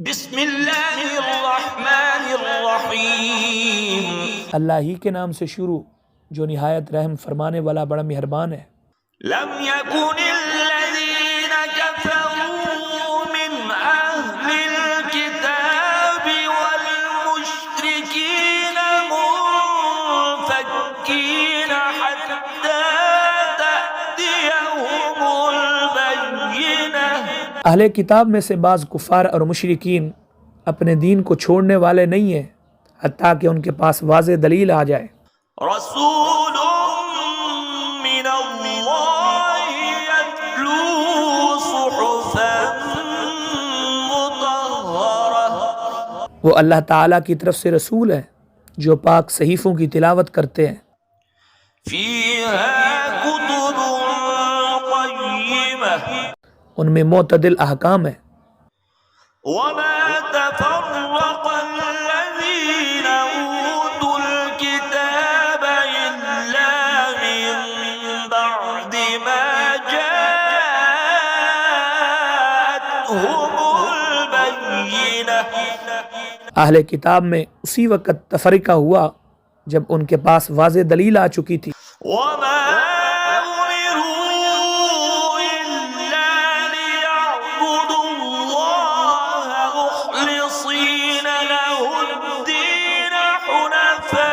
बिस्मिल्लाहिर्रहमानिर्रहीम। अल्लाह ही के नाम से शुरू जो निहायत रहम फरमाने वाला बड़ा मेहरबान है। लम यकुनिल्लज़ीना कफ़रू मिन अहलिल किताबि वल मुश्रिकीना मुनफ़क्कीना हत्ता तअतियहुमुल बय्यिनह। अहले किताब में से बाज़ कुफ़ार और मुशरिकीन अपने दीन को छोड़ने वाले नहीं हैं हत्ता कि उनके पास वाज़े दलील आ जाए। रसूलुम मिनल्लाहि यत्लू सुहुफ़न मुतहहरह। वो अल्लाह ताला की तरफ से रसूल हैं जो पाक सहीफ़ों की तिलावत करते हैं। फ़ीहा कुतुबुन क़य्यिमह। उनमें मोतदिल अहकाम है। वमा तफ़र्रक़ल्लज़ीना ऊतुल किताब इल्ला मिन बअदि मा जाअतहुमुल बय्यिनह। अहले किताब में उसी वक़्त तफ़रीक़ा हुआ जब उनके पास वाज़े दलील आ चुकी थी। वमा उमिरू इल्ला लियअबुदुल्लाह मुख़लिसीन लहुद्दीन हुनफ़ा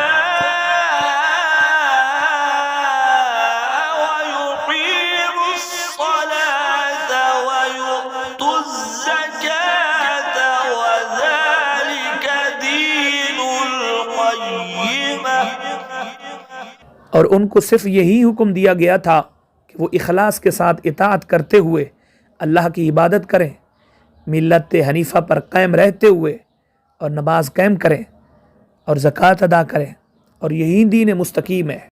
व युक़ीमुस्सलात व यु'तुज़्ज़कात व ज़ालिका दीनुल क़य्यिमह। और उनको सिर्फ यही हुक्म दिया गया था कि वो इखलास के साथ इताअत करते हुए अल्लाह की इबादत करें, मिल्लत हनीफ़ा पर कायम रहते हुए और नमाज कायम करें और ज़कात अदा करें, और यही दीन मुस्तकीम है।